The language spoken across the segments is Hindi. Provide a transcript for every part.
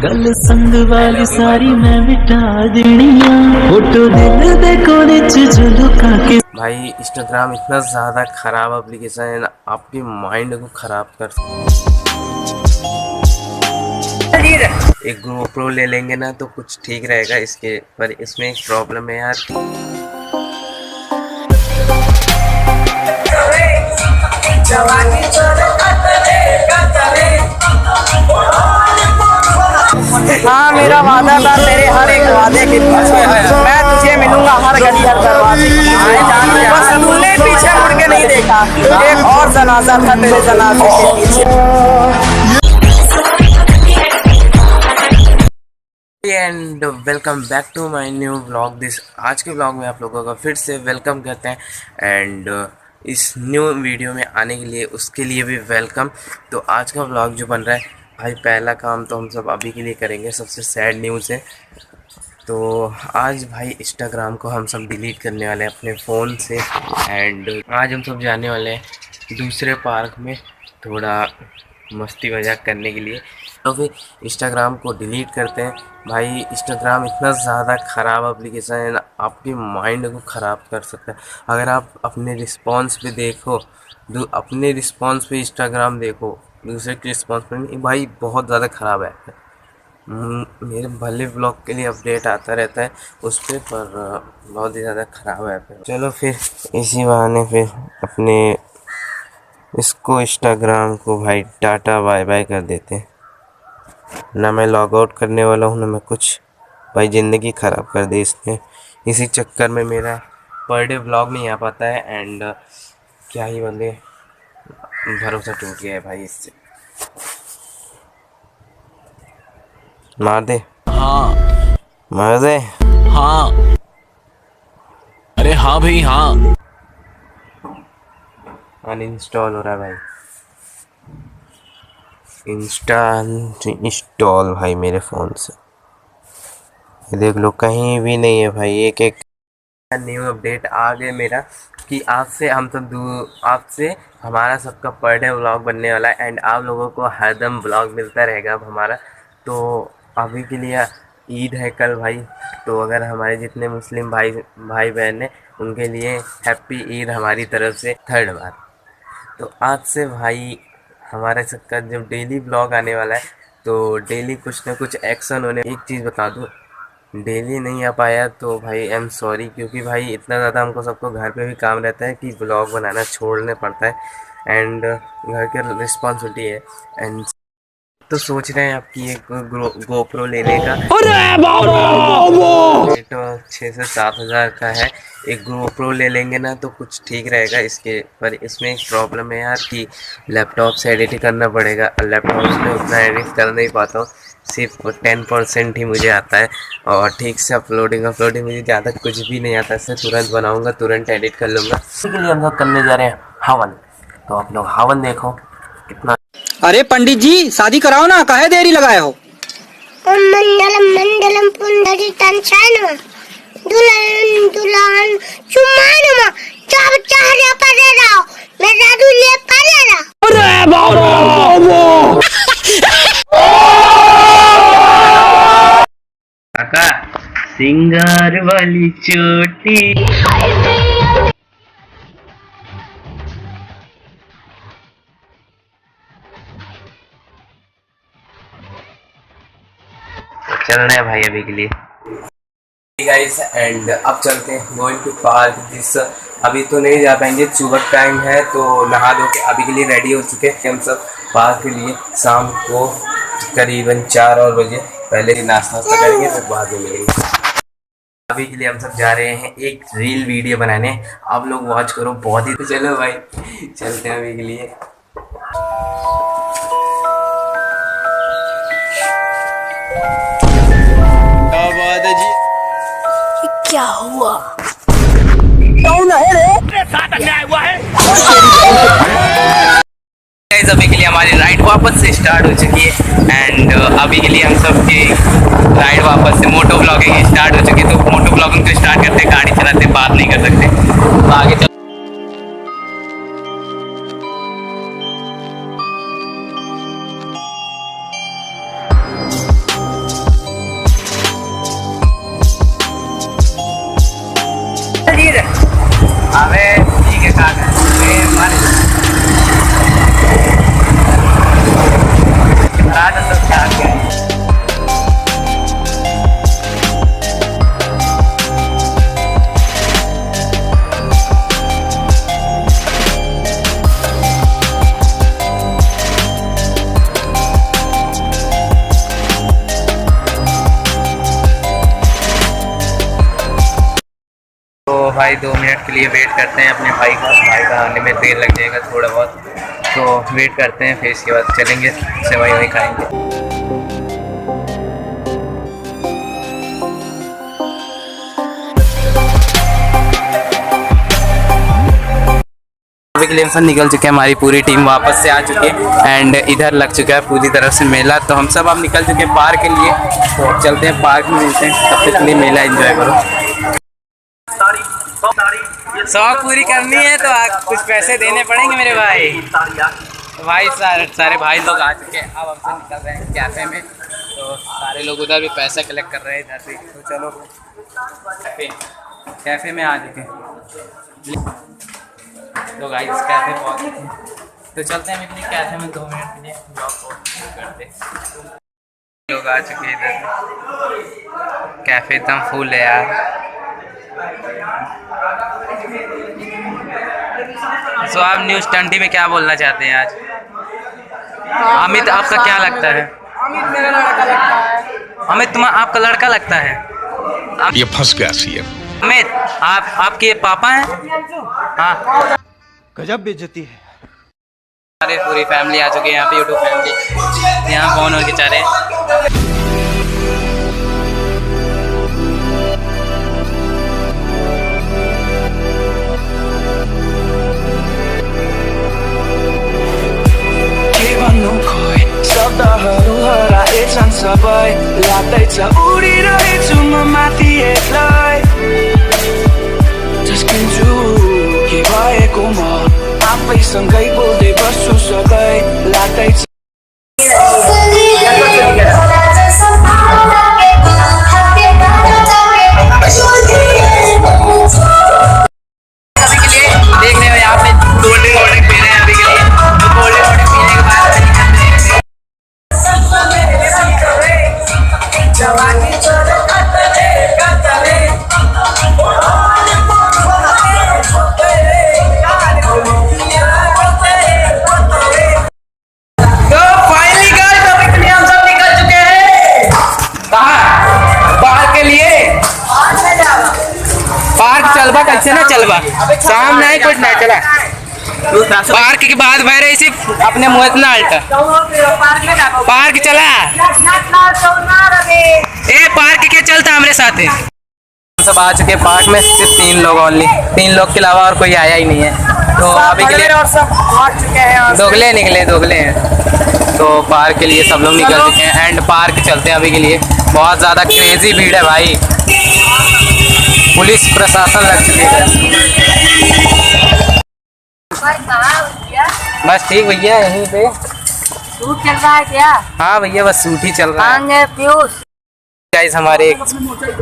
गल संग वाली सारी मैं मिटा देनिया फोटो दिल दे कोने च जो लुका के। भाई इंस्टाग्राम इतना ज़्यादा ख़राब एप्लीकेशन है ना, आपके माइंड को ख़राब कर एक GoPro ले लेंगे ना तो कुछ ठीक रहेगा इसके, पर इसमें एक प्रॉब्लम है यार। हाँ, मेरा वादा था तेरे हर एक वादे के पीछे मैं तुझे मिलूंगा हर गली हर दरवाजे। बस तूने पीछे मुड़ के नहीं देखा, एक और जनाजा था तेरे जनाजे के पीछे। And welcome back to my new blog. आज के ब्लॉग में आप लोगों का फिर से वेलकम करते हैं एंड इस न्यू वीडियो में आने के लिए उसके लिए भी वेलकम। तो आज का ब्लॉग जो बन रहा है भाई, पहला काम तो हम सब अभी के लिए करेंगे। सबसे सैड न्यूज़ है, तो आज भाई इंस्टाग्राम को हम सब डिलीट करने वाले हैं अपने फ़ोन से। एंड आज हम सब जाने वाले हैं दूसरे पार्क में थोड़ा मस्ती मजाक करने के लिए। तो फिर इंस्टाग्राम को डिलीट करते हैं। भाई इंस्टाग्राम इतना ज़्यादा ख़राब एप्लीकेशन है ना, आपके माइंड को ख़राब कर सकता है। अगर आप अपने रिस्पॉन्स पे देखो, अपने रिस्पॉन्स पे इंस्टाग्राम देखो, दूसरे के रिस्पॉन्स पे नहीं, भाई बहुत ज़्यादा ख़राब है। मेरे भले ब्लॉग के लिए अपडेट आता रहता है उस पर बहुत ही ज़्यादा ख़राब है। चलो फिर इसी बहाने फिर अपने इसको इंस्टाग्राम को भाई टाटा बाय बाय कर देते हैं। ना मैं लॉग आउट करने वाला हूँ ना मैं कुछ, भाई ज़िंदगी ख़राब कर दी इसने। इसी चक्कर में मेरा पर डे ब्लॉग नहीं आ पाता है एंड क्या ही बोले, भरोसा टूट गया है भाई इससे। मार दे, हाँ मार दे, हाँ, अरे हाँ भाई हाँ। अनइंस्टॉल हो रहा है भाई, इंस्टॉल भाई मेरे फ़ोन से। ये देख लो कहीं भी नहीं है भाई। एक एक न्यू अपडेट आ गए मेरा कि आज से हम सब आज से हमारा सबका पर डे व्लॉग बनने वाला है एंड आप लोगों को हरदम व्लॉग मिलता रहेगा अब हमारा। तो अभी के लिए ईद है कल भाई, तो अगर हमारे जितने मुस्लिम भाई बहन हैं उनके लिए हैप्पी ईद हमारी तरफ से थर्ड बार। तो आज से भाई हमारे सबका जब डेली ब्लॉग आने वाला है तो डेली कुछ ना कुछ एक्शन होने। एक चीज़ बता दूँ, डेली नहीं आ पाया तो भाई आई एम सॉरी, क्योंकि भाई इतना ज़्यादा हमको सबको घर पे भी काम रहता है कि ब्लॉग बनाना छोड़ना पड़ता है एंड घर की रिस्पॉन्सिबिलिटी है। एंड तो सोच रहे हैं आपकी एक गोप्रो लेने का, रेट 6 से 7 हज़ार का है। एक गोप्रो ले लेंगे ना तो कुछ ठीक रहेगा इसके, पर इसमें एक प्रॉब्लम है यार कि लैपटॉप से एडिट करना पड़ेगा। लैपटॉप में उतना एडिट कर नहीं पाता हूँ, सिर्फ 10% ही मुझे आता है और ठीक से अपलोडिंग मुझे ज़्यादा कुछ भी नहीं आता। इससे तुरंत बनाऊँगा, तुरंत एडिट कर लूँगा। इसके लिए हम लोग करने जा रहे हैं हवन। तो आप लोग हवन देखो कितना। अरे पंडित जी, शादी कराओ ना, काहे देरी लगाए हो। मंडलम मंडलम पुंडरीकां चानम दुल्हन दुल्हन चुम्मानम चार चार परे रहो मेरा दूल्हे परे रहो। अरे बाबू काका सिंगार वाली चोटी। चल रहे हैं भाई अभी के लिए गाइस एंड अब चलते हैं गोइंग टू पार्क। जिस अभी तो नहीं जा पाएंगे, सुबह टाइम है तो नहा धो के अभी के लिए रेडी हो चुके हैं हम सब पार्क के लिए। शाम को करीबन 4 और बजे पहले ही नाश्ता करेंगे फिर बाद में मिलेंगे। अभी के लिए हम सब जा रहे हैं एक रील वीडियो बनाने, आप लोग वॉच करो बहुत ही। तो चलो भाई चलते हैं अभी के लिए। क्या हुआ? कौन है रे? अभी के लिए हमारी राइड वापस से स्टार्ट हो चुकी है एंड अभी के लिए हम सब की राइड वापस से मोटो ब्लॉगिंग स्टार्ट हो चुकी है। तो मोटो ब्लॉगिंग को स्टार्ट करते, गाड़ी चलाते बात नहीं कर सकते, तो आगे अबे ठीक है कागज तो क्या क्या तो भाई 2 मिनट के लिए वेट करते हैं अपने भाई का आने में देर लग जाएगा थोड़ा बहुत, तो वेट करते हैं, फिर इसके बाद चलेंगे सेवई वही खाएंगे। अभी के लिए हम सब निकल चुके हैं, हमारी पूरी टीम वापस से आ चुकी है एंड इधर लग चुका है पूरी तरफ से मेला। तो हम सब अब निकल चुके हैं पार्क के लिए, तो चलते हैं पार्क में, मिलते हैं, तब तक के लिए मेला एंजॉय करो। शौक पूरी करनी है तो कुछ पैसे देने पड़ेंगे मेरे भाई सारे भाई लोग आ चुके हैं। अब हम सब निकल रहे हैं कैफ़े में, तो सारे लोग उधर भी पैसा कलेक्ट कर रहे हैं इधर भी, तो चलो कैफ़े में आ चुके हैं। तो गाइस कैफ़े पहुंच चुके हैं, तो चलते हैं अपने कैफ़े में 2 मिनट के लिए ब्लॉग को करते हैं। लोग आ चुके हैं इधर, कैफ़े एकदम फुल है यार। तो आप न्यूज़ 20 में क्या बोलना चाहते हैं आज? अमित आपका क्या लगता है? अमित मेरा लड़का लगता है। अमित आपका लड़का लगता है? ये फंस गया सीएम। अमित आपके पापा हैं? हाँ, गजब बेइज्जती है। सारे पूरी फैमिली आ चुकी है यहाँ पे, यूट्यूब फैमिली यहाँ फोन और खिंचा रहे हैं। शब्दहरू हराएछन् सबै, लाग्दैछ उडिरहेछु म माथि एक्लै, झस्किन्छु के भएको म आफैसँगै बोल्दै बस्छु सबै, लाग्दैछ। देखने में यहाँ पे कोल्ड ड्रिंक पी रहे हैं अभी के लिए, तो कोल्ड ड्रिंक पीने के बाद चलबा कैसे ना चलबा शाम नहीं कुछ नहीं चला पार्क के बाद भय रही सी अपने मुँह इतना अल्टा पार्क चला ए पार्क के चलता हमारे साथ सब आ चुके पार्क में, सिर्फ 3 लोग ओनली, 3 लोग के अलावा और कोई आया ही नहीं है। तो अभी के लिए और सब भाग चुके हैं, दोगले हैं, तो पार्क के लिए सब लोग निकल चुके हैं एंड पार्क चलते हैं अभी के लिए। बहुत ज़्यादा क्रेजी भीड़ है भाई, पुलिस प्रशासन लग चुकी है। बस ठीक भैया, यहीं पे सूट चल रहा है क्या? हाँ भैया बस सूट ही चल रहा है। गाइस हमारे एक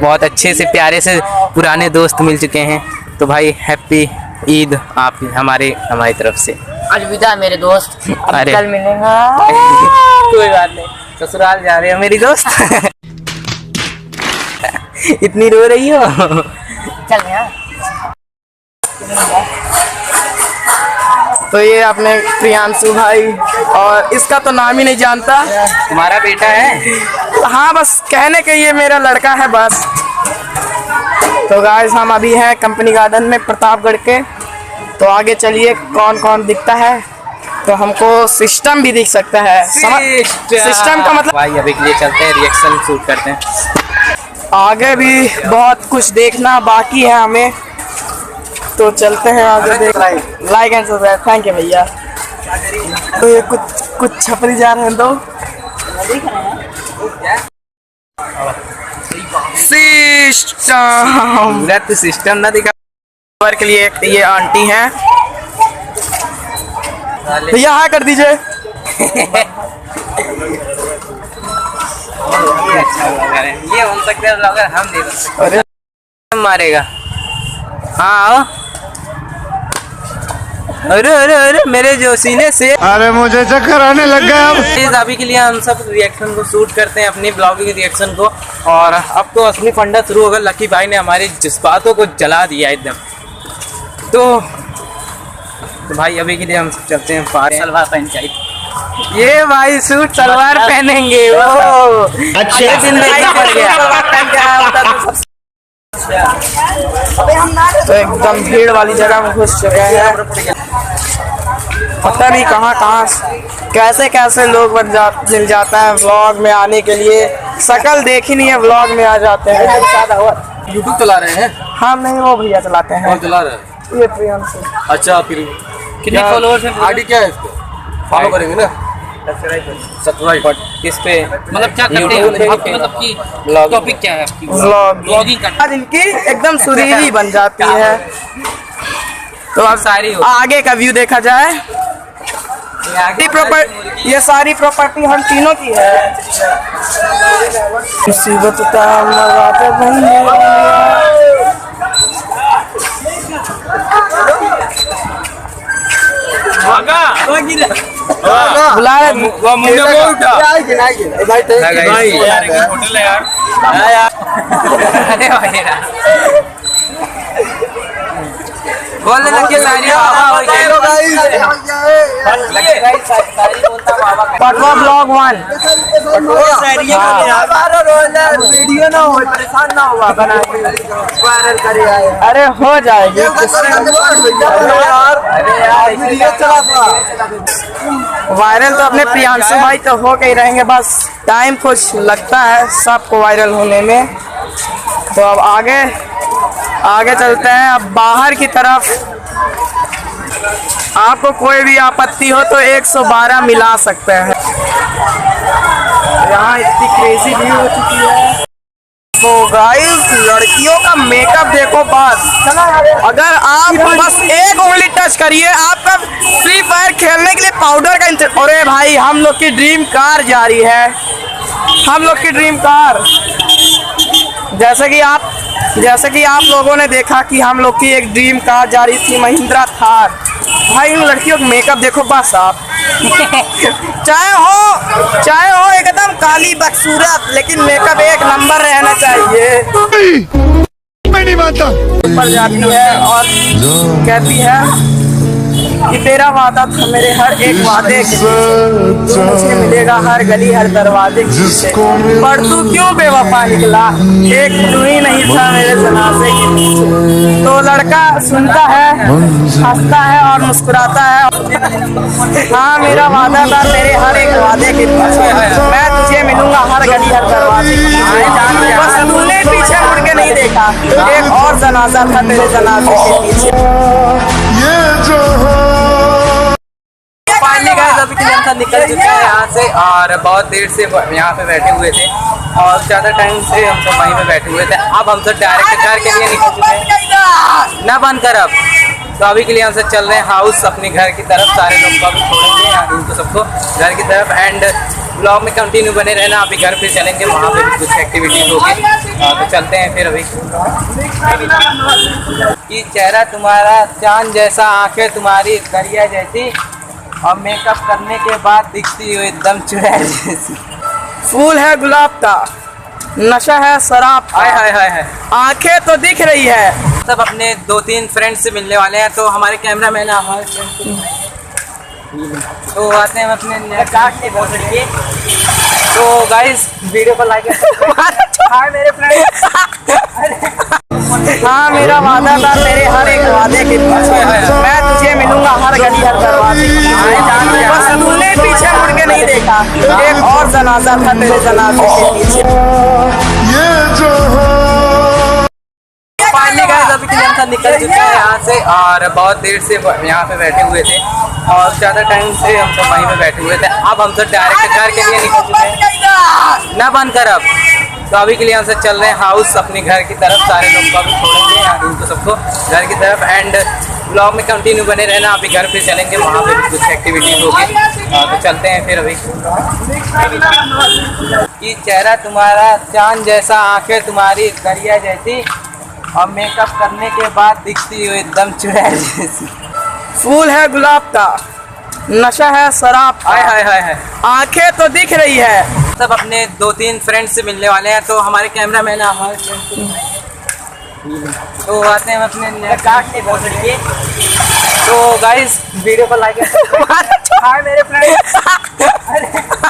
बहुत अच्छे से प्यारे से पुराने दोस्त मिल चुके हैं, तो भाई हैप्पी ईद आप हमारी तरफ से। अलविदा मेरे दोस्त, अरे कल मिलेंगे। कोई बात नहीं, ससुराल जा रहे हो मेरी दोस्त। इतनी रो रही हो? चल यार। तो ये अपने प्रियांशु भाई, और इसका तो नाम ही नहीं जानता। तुम्हारा बेटा है? हाँ बस कहने के ये मेरा लड़का है बस। तो गाइस हम अभी हैं कंपनी गार्डन में प्रतापगढ़ के, तो आगे चलिए कौन कौन दिखता है, तो हमको सिस्टम भी दिख सकता है। सिस्टम का मतलब भाई अभी के लिए चलते हैं, रिएक्शन शूट करते हैं। आगे भी बहुत कुछ देखना बाकी है हमें, तो चलते हैं आगे। देख like and subscribe, thank you भैया। तो ये कुछ छपरी जा रहे हैं, तो सिस्टम सिस्टम ना दिखा के लिए ये आंटी हैं, भैया हाँ कर दीजिए। ये बन सकते हैं ब्लॉगर, हम नहीं बन सकते। अरे मारेगा। हाँ आओ अरे अरे अरे मेरे जो सीने से अरे मुझे चक्कर आने लग गया अब। इस अभी के लिए हम सब रिएक्शन को शूट करते हैं, अपनी ब्लॉग की रिएक्शन को। और अब तो असली फंडा शुरू होगा। लकी भाई ने हमारी जज्बातों को जला दिया एकदम। तो भाई अभी के लिए हम सब चलते हैं पार। सलवार पहन के ये भाई सूट सलवार पहनेंगे वो। अच्छा ये जिंदगी पड़ गया। तो एकदम भीड़ वाली जगह में घुस चुके हैं। पता नहीं कहाँ कहाँ कैसे कैसे लोग मिल जाता है व्लॉग में आने के लिए। शक्ल देखी नहीं है, व्लॉग में आ जाते हैं। यूट्यूब चला रहे हैं हम नहीं, वो भैया चलाते हैं। चला रहे हैं। ये प्रियंशु। अच्छा फिर कितने फॉलोअर्स हैं? आईडी क्या है इसको? फॉलो करेंगे ना। सब्सक्राइब किस पे मतलब क्या करते हैं आपकी मतलब कि टॉपिक क्या है आपकी? ब्लॉगिंग करना। आज इनकी एकदम सुरीली बन जाती है। तो अब सारी आगे का व्यू देखा जाए। ये सारी प्रॉपर्टी हम तीनों की है। मुसीबत बुला रहे बोलने लगे सारी पटवा ब्लॉग 1 वीडियो ना हो, परेशान ना हुआ बना वायरल करे। अरे हो जाएगी। वायरल तो अपने प्रियांशु भाई तो हो के ही रहेंगे, बस टाइम कुछ लगता है सबको वायरल होने में। तो अब आगे चलते हैं। अब बाहर की तरफ आपको कोई भी आपत्ति हो तो 112 मिला सकते हैं। यहाँ इतनी क्रेजी भीड़ हो चुकी है। तो गाइस लड़कियों का मेकअप देखो बस। अगर आप बस एक उंगली टच करिए, आपका फ्री फायर खेलने के लिए पाउडर का अरे भाई हम लोग की ड्रीम कार जा रही है। हम लोग की ड्रीम कार जैसे कि आप लोगों ने देखा कि हम लोग की एक ड्रीम कार जा रही थी, महिंद्रा थार। भाई इन लड़कियों का मेकअप देखो बस आप। चाहे हो एकदम काली बदसूरत, लेकिन मेकअप एक नंबर रहना चाहिए। मैं नहीं मानता। ऊपर जाती है और कहती है कि तेरा वादा था मेरे हर एक वादे के पीछे, तू मुझे मिलेगा हर गली हर दरवाजे के पीछे, पर तू क्यों बेवफा निकला, एक तू ही नहीं था मेरे जनाजे के पीछे। तो लड़का सुनता है, हंसता है और मुस्कुराता है। हाँ मेरा वादा था तेरे हर एक वादे के पीछे, मैं तुझे मिलूंगा हर गली हर दरवाजे के पीछे, बस तूने पीछे मुड़ के नहीं देखा, एक और जनाजा था तेरे जनाजे के पीछे। फाइनली गाइस अभी के लिए हम सब निकल चुके हैं यहाँ से। और बहुत देर से यहाँ पे बैठे हुए थे और ज़्यादा टाइम से हम सब वहीं पे बैठे हुए थे। अब हम सब डायरेक्ट घर के लिए निकल चुके हैं। ना बंद कर अब। तो अभी के लिए हम सब चल रहे हैं हाउस अपने घर की तरफ। सारे लोग को अभी छोड़ेंगे उनको सबको घर की तरफ। एंड ब्लॉग में कंटिन्यू बने रहना। अभी घर पे चलेंगे, वहाँ पे भी कुछ एक्टिविटीज होगी। तो चलते हैं फिर। अभी कि चेहरा तुम्हारा चांद जैसा, आंखें तुम्हारी दरिया जैसी, और मेकअप करने के बाद दिखती हो एकदम चुड़ैल जैसी। फूल है गुलाब का, नशा है शराब का, हाय हाय हाय हाय। आंखें तो दिख रही है। सब अपने 2-3 फ्रेंड्स से मिलने वाले हैं। तो हमारे कैमरा मैन है, हमारे फ्रेंड तो आते हैं अपने लिए। तो गाइस वीडियो को लाइक हाय मेरे फ्रेंड। हाँ मेरा वादा था तेरे हर एक वादे के पीछे, मैं तुझे मिलूंगा हर गली हर दरवाजे के पीछे, बस तूने पीछे मुड़ के नहीं देखा, एक और जनाजा था तेरे जनाजे के पीछे। फाइनली गाइस अभी के लिए हम सब निकल चुके हैं यहाँ से। और बहुत देर से यहाँ पे बैठे हुए थे और ज़्यादा टाइम से हम सब वहीं पे बैठे हुए थे। अब हम सब डायरेक्ट घर के लिए निकल चुके हैं। ना बंद कर अब। तो अभी के लिए हम सब चल रहे हैं हाउस अपने घर की तरफ। सारे लोग को अभी छोड़ेंगे उनको सबको घर की तरफ। एंड ब्लॉग में कंटिन्यू बने रहना। अभी घर पे चलेंगे, वहाँ पे भी कुछ एक्टिविटीज होगी। तो चलते हैं फिर। अभी कि चेहरा तुम्हारा चांद जैसा, आंखें तुम्हारी दरिया जैसी, और मेकअप करने के बाद दिखती हो एकदम चुड़ैल जैसी। फूल है गुलाब का, नशा है शराब का। हाय हाय हाय हाय। आंखें तो दिख रही है। सब अपने 2-3 फ्रेंड से मिलने वाले हैं, तो हमारे कैमरा मैन हमारे friend तो आते हैं अपने काट के बहुत लड़के। तो गाइस वीडियो को लाइक हाय मेरे फ्रेंड।